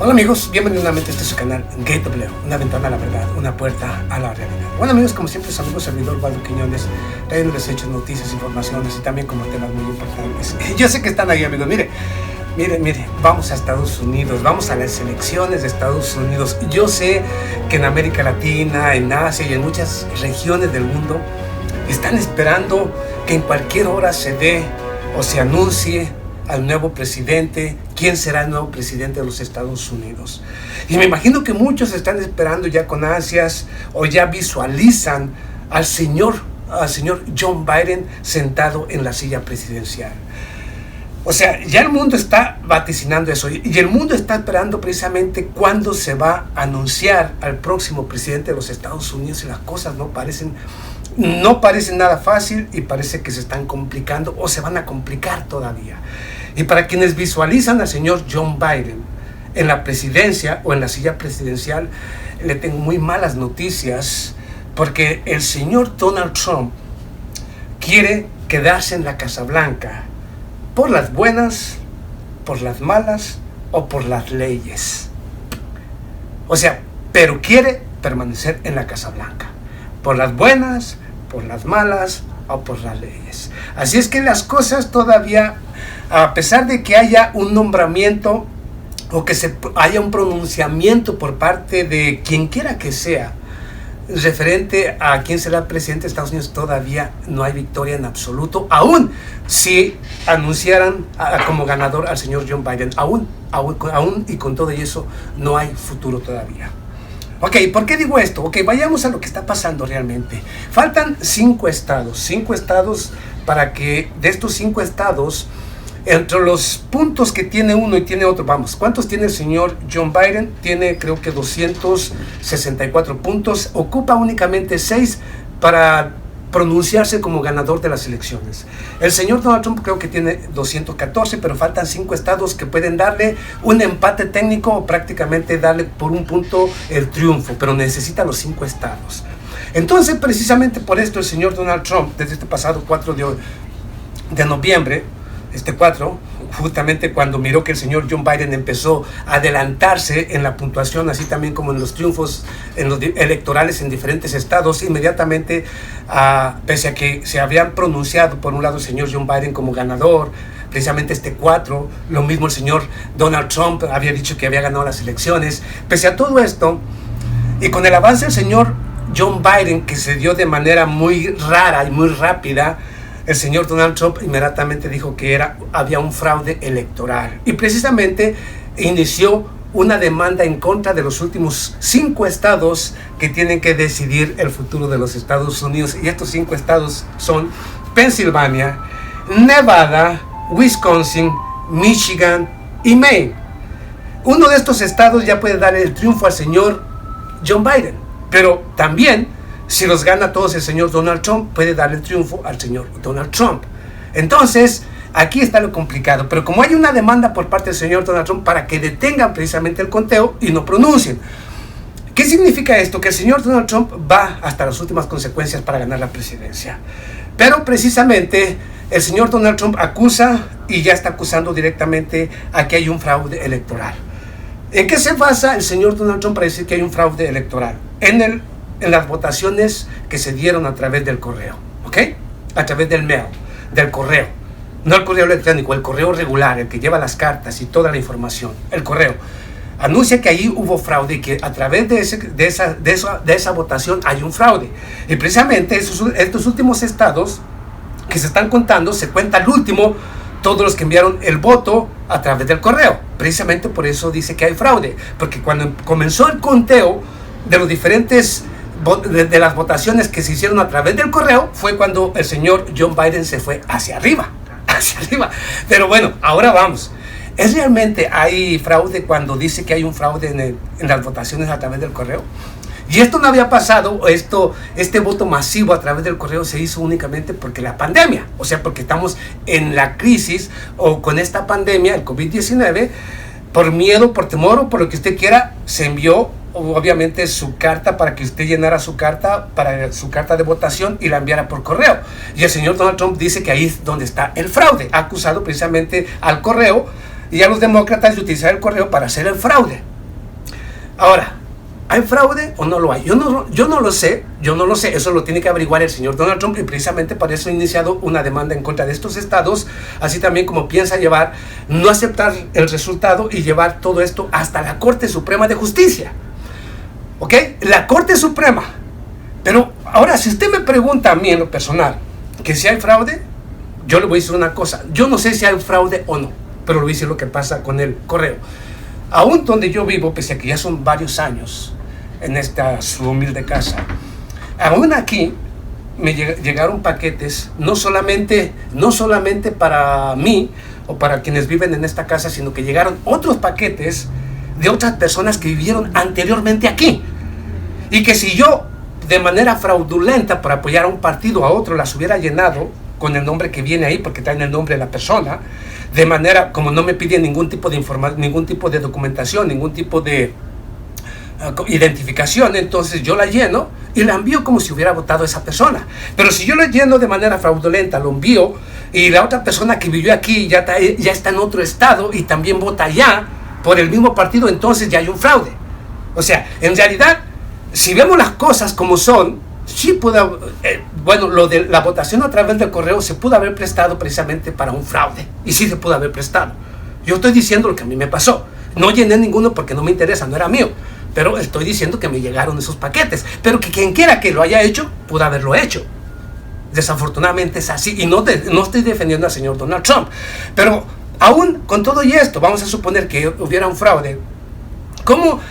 Hola amigos, bienvenidos nuevamente a este su canal Gateway, una ventana a la verdad, una puerta a la realidad. Bueno amigos, como siempre, su amigo servidor Waldo Quiñones, trayéndoles hechos, noticias, informaciones y también como temas muy importantes. Yo sé que están ahí amigos, mire, vamos a Estados Unidos, vamos a las elecciones de Estados Unidos. Yo sé que en América Latina, en Asia y en muchas regiones del mundo están esperando que en cualquier hora se dé o se anuncie al nuevo presidente, quién será el nuevo presidente de los Estados Unidos. Y me imagino que muchos están esperando ya con ansias o ya visualizan al señor John Biden sentado en la silla presidencial. O sea, ya el mundo está vaticinando eso y el mundo está esperando precisamente cuándo se va a anunciar al próximo presidente de los Estados Unidos, y las cosas no parecen nada fácil y parece que se están complicando o se van a complicar todavía. Y para quienes visualizan al señor John Biden en la presidencia o en la silla presidencial, le tengo muy malas noticias, porque el señor Donald Trump quiere quedarse en la Casa Blanca por las buenas, por las malas o por las leyes. O sea, pero quiere permanecer en la Casa Blanca por las buenas, por las malas o por las leyes. Así es que las cosas todavía, a pesar de que haya un nombramiento o que haya un pronunciamiento por parte de quien quiera que sea referente a quién será el presidente de Estados Unidos, todavía no hay victoria en absoluto, aún si anunciaran como ganador al señor John Biden, aún y con todo eso no hay futuro todavía. Ok, ¿por qué digo esto? Ok, vayamos a lo que está pasando realmente. Faltan 5 estados para que de estos 5 estados, entre los puntos que tiene uno y tiene otro, vamos, ¿cuántos tiene el señor John Biden? Tiene creo que 264 puntos, ocupa únicamente 6 para pronunciarse como ganador de las elecciones. El señor Donald Trump creo que tiene 214, pero faltan 5 estados que pueden darle un empate técnico o prácticamente darle por un punto el triunfo, pero necesita los 5 estados. Entonces, precisamente por esto el señor Donald Trump, desde este pasado 4 de noviembre, justamente cuando miró que el señor John Biden empezó a adelantarse en la puntuación, así también como en los triunfos en los electorales en diferentes estados, inmediatamente, pese a que se habían pronunciado por un lado el señor John Biden como ganador, precisamente este 4, lo mismo el señor Donald Trump había dicho que había ganado las elecciones. Pese a todo esto, y con el avance del señor John Biden, que se dio de manera muy rara y muy rápida, el señor Donald Trump inmediatamente dijo que había un fraude electoral y precisamente inició una demanda en contra de los últimos 5 estados que tienen que decidir el futuro de los Estados Unidos. Y estos 5 estados son Pensilvania, Nevada, Wisconsin, Michigan y Maine. Uno de estos estados ya puede dar el triunfo al señor John Biden, pero también, si los gana todos el señor Donald Trump, puede darle el triunfo al señor Donald Trump. Entonces, aquí está lo complicado. Pero como hay una demanda por parte del señor Donald Trump para que detengan precisamente el conteo y no pronuncien. ¿Qué significa esto? Que el señor Donald Trump va hasta las últimas consecuencias para ganar la presidencia. Pero precisamente el señor Donald Trump acusa y ya está acusando directamente a que hay un fraude electoral. ¿En qué se basa el señor Donald Trump para decir que hay un fraude electoral? En las votaciones que se dieron a través del correo, ¿ok? A través del mail, del correo. No el correo electrónico, el correo regular, el que lleva las cartas y toda la información. El correo anuncia que ahí hubo fraude y que a través de esa votación hay un fraude. Y precisamente estos últimos estados que se están contando, se cuenta al último todos los que enviaron el voto a través del correo. Precisamente por eso dice que hay fraude, porque cuando comenzó el conteo de los diferentes de las votaciones que se hicieron a través del correo, fue cuando el señor John Biden se fue hacia arriba. Pero bueno, ahora vamos. ¿Es realmente hay fraude cuando dice que hay un fraude en las votaciones a través del correo? Y esto no había pasado, este voto masivo a través del correo se hizo únicamente porque la pandemia, o sea, porque estamos en la crisis o con esta pandemia, el COVID-19, por miedo, por temor o por lo que usted quiera, se envió obviamente su carta para que usted llenara su carta de votación y la enviara por correo. Y el señor Donald Trump dice que ahí es donde está el fraude. Ha acusado precisamente al correo y a los demócratas de utilizar el correo para hacer el fraude. Ahora, ¿hay fraude o no lo hay? Yo no lo sé, eso lo tiene que averiguar el señor Donald Trump, y precisamente por eso ha iniciado una demanda en contra de estos estados, así también como piensa no aceptar el resultado y llevar todo esto hasta la Corte Suprema de Justicia. ¿Ok? La Corte Suprema. Pero ahora, si usted me pregunta a mí en lo personal que si hay fraude, yo le voy a decir una cosa: yo no sé si hay fraude o no, pero le voy a decir lo que pasa con el correo. Aún donde yo vivo, pese a que ya son varios años en esta su humilde casa, aún aquí me llegaron paquetes, no solamente para mí o para quienes viven en esta casa, sino que llegaron otros paquetes de otras personas que vivieron anteriormente aquí, y que si yo de manera fraudulenta, para apoyar a un partido o a otro, las hubiera llenado con el nombre que viene ahí, porque traen el nombre de la persona, de manera como no me piden ningún tipo de información, ningún tipo de documentación, ningún tipo de identificación, entonces yo la lleno y la envío como si hubiera votado esa persona. Pero si yo lo lleno de manera fraudulenta, lo envío, y la otra persona que vivió aquí ya está en otro estado y también vota allá por el mismo partido, entonces ya hay un fraude. O sea, en realidad, si vemos las cosas como son, sí pudo, lo de la votación a través del correo se pudo haber prestado precisamente para un fraude, y sí se pudo haber prestado. Yo estoy diciendo lo que a mí me pasó. No llené ninguno porque no me interesa, no era mío, pero estoy diciendo que me llegaron esos paquetes. Pero que quien quiera que lo haya hecho, pudo haberlo hecho. Desafortunadamente es así, y no estoy defendiendo al señor Donald Trump. Pero aún con todo y esto, vamos a suponer que hubiera un fraude.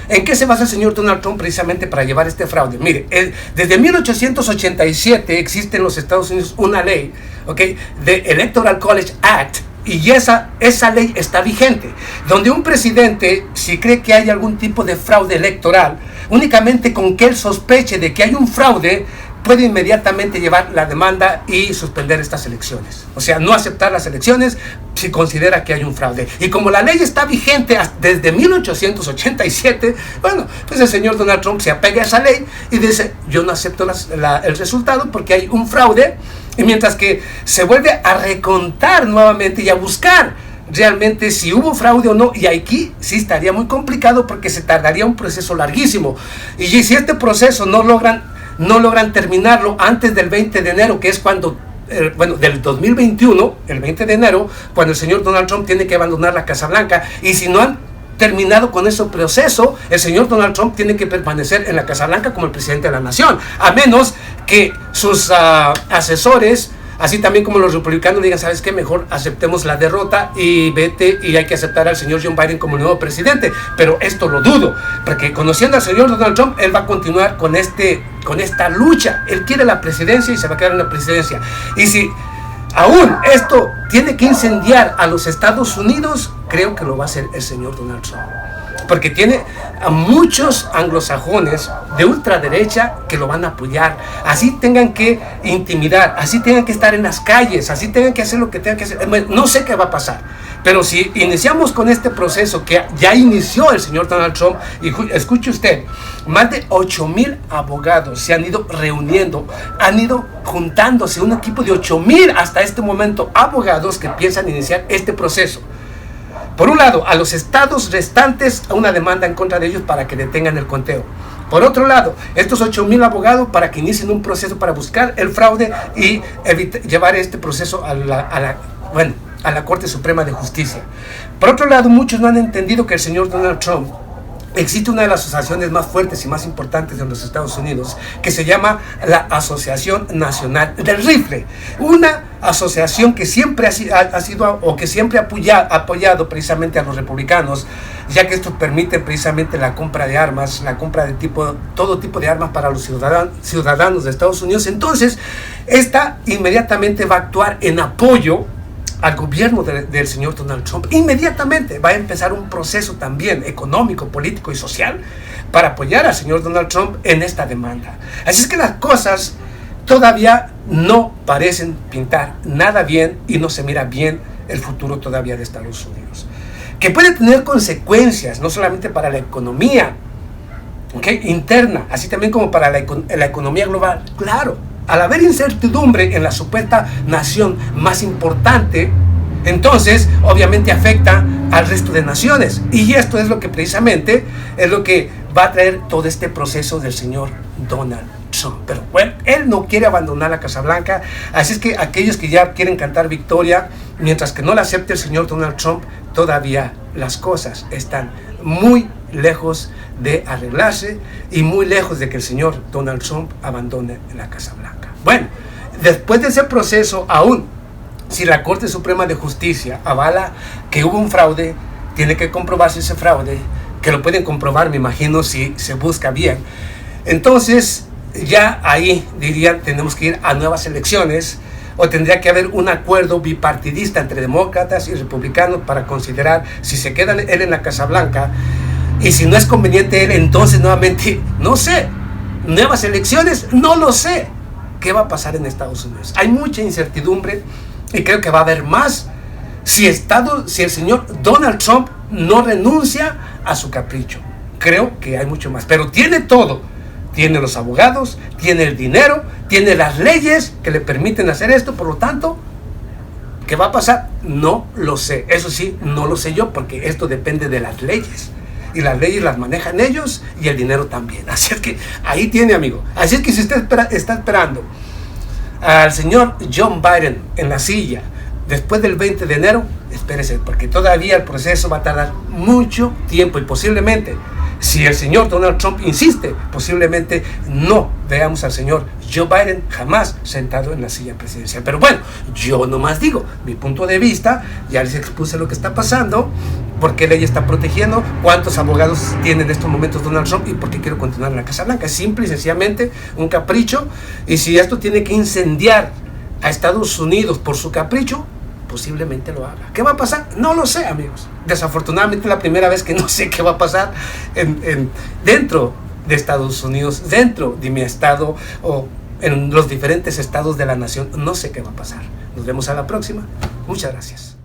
¿En qué se basa el señor Donald Trump precisamente para llevar este fraude? Mire, desde 1887 existe en los Estados Unidos una ley, ¿okay?, de Electoral College Act, y esa ley está vigente, donde un presidente, si cree que hay algún tipo de fraude electoral, únicamente con que él sospeche de que hay un fraude, puede inmediatamente llevar la demanda y suspender estas elecciones. O sea, no aceptar las elecciones si considera que hay un fraude. Y como la ley está vigente desde 1887, bueno, pues el señor Donald Trump se apega a esa ley y dice: yo no acepto el resultado porque hay un fraude, y mientras que se vuelve a recontar nuevamente y a buscar realmente si hubo fraude o no, y aquí sí estaría muy complicado porque se tardaría un proceso larguísimo. Y si este proceso no logran terminarlo antes del 20 de enero, que es cuando, del 2021, el 20 de enero, cuando el señor Donald Trump tiene que abandonar la Casa Blanca, y si no han terminado con ese proceso, el señor Donald Trump tiene que permanecer en la Casa Blanca como el presidente de la nación, a menos que sus asesores, así también como los republicanos, digan: ¿sabes qué? Mejor aceptemos la derrota y vete, y hay que aceptar al señor Joe Biden como el nuevo presidente. Pero esto lo dudo, porque conociendo al señor Donald Trump, él va a continuar con esta lucha. Él quiere la presidencia y se va a quedar en la presidencia. Y si aún esto tiene que incendiar a los Estados Unidos, creo que lo va a hacer el señor Donald Trump, porque tiene a muchos anglosajones de ultraderecha que lo van a apoyar, así tengan que intimidar, así tengan que estar en las calles, así tengan que hacer lo que tengan que hacer. No sé qué va a pasar, pero si iniciamos con este proceso que ya inició el señor Donald Trump, y escuche usted, más de 8,000 abogados se han ido reuniendo, han ido juntándose, un equipo de 8,000 hasta este momento abogados que piensan iniciar este proceso. Por un lado, a los estados restantes, una demanda en contra de ellos para que detengan el conteo. Por otro lado, estos 8,000 abogados para que inicien un proceso para buscar el fraude y llevar este proceso a la Corte Suprema de Justicia. Por otro lado, muchos no han entendido que el señor Donald Trump, existe una de las asociaciones más fuertes y más importantes de los Estados Unidos, que se llama la Asociación Nacional del Rifle, una asociación que siempre ha sido o que siempre ha apoyado precisamente a los republicanos, ya que esto permite precisamente la compra de armas, la compra de todo tipo de armas para los ciudadanos de Estados Unidos. Entonces, esta inmediatamente va a actuar en apoyo al gobierno del señor Donald Trump. Inmediatamente va a empezar un proceso también económico, político y social para apoyar al señor Donald Trump en esta demanda. Así es que las cosas todavía no parecen pintar nada bien, y no se mira bien el futuro todavía de Estados Unidos, que puede tener consecuencias no solamente para la economía interna, así también como para la economía global. Claro, al haber incertidumbre en la supuesta nación más importante, entonces obviamente afecta al resto de naciones, y esto es lo que precisamente es lo que va a traer todo este proceso del señor Donald Trump. Pero bueno, él no quiere abandonar la Casa Blanca, así es que aquellos que ya quieren cantar victoria, mientras que no la acepte el señor Donald Trump, todavía las cosas están muy lejos de arreglarse y muy lejos de que el señor Donald Trump abandone la Casa Blanca. Bueno, después de ese proceso, aún si la Corte Suprema de Justicia avala que hubo un fraude, tiene que comprobarse ese fraude, que lo pueden comprobar, me imagino, si se busca bien. Entonces, ya ahí dirían, tenemos que ir a nuevas elecciones, o tendría que haber un acuerdo bipartidista entre demócratas y republicanos para considerar si se queda él en la Casa Blanca, y si no es conveniente él, entonces nuevamente, no sé, nuevas elecciones, no lo sé. ¿Qué va a pasar en Estados Unidos? Hay mucha incertidumbre y creo que va a haber más si el señor Donald Trump no renuncia a su capricho. Creo que hay mucho más, pero tiene todo. Tiene los abogados, tiene el dinero, tiene las leyes que le permiten hacer esto. Por lo tanto, ¿qué va a pasar? No lo sé. Eso sí, no lo sé yo, porque esto depende de las leyes. Y las leyes las manejan ellos y el dinero también. Así es que ahí tiene, amigo. Así es que si usted está esperando al señor John Biden en la silla después del 20 de enero, espérese, porque todavía el proceso va a tardar mucho tiempo y posiblemente, si el señor Donald Trump insiste, posiblemente no veamos al señor Joe Biden jamás sentado en la silla presidencial. Pero bueno, yo nomás digo mi punto de vista, ya les expuse lo que está pasando, por qué ley está protegiendo, cuántos abogados tiene en estos momentos Donald Trump y por qué quiero continuar en la Casa Blanca. Es simple y sencillamente un capricho, y si esto tiene que incendiar a Estados Unidos por su capricho, posiblemente lo haga. ¿Qué va a pasar? No lo sé, amigos. Desafortunadamente la primera vez que no sé qué va a pasar dentro de Estados Unidos, dentro de mi estado o en los diferentes estados de la nación. No sé qué va a pasar. Nos vemos a la próxima. Muchas gracias.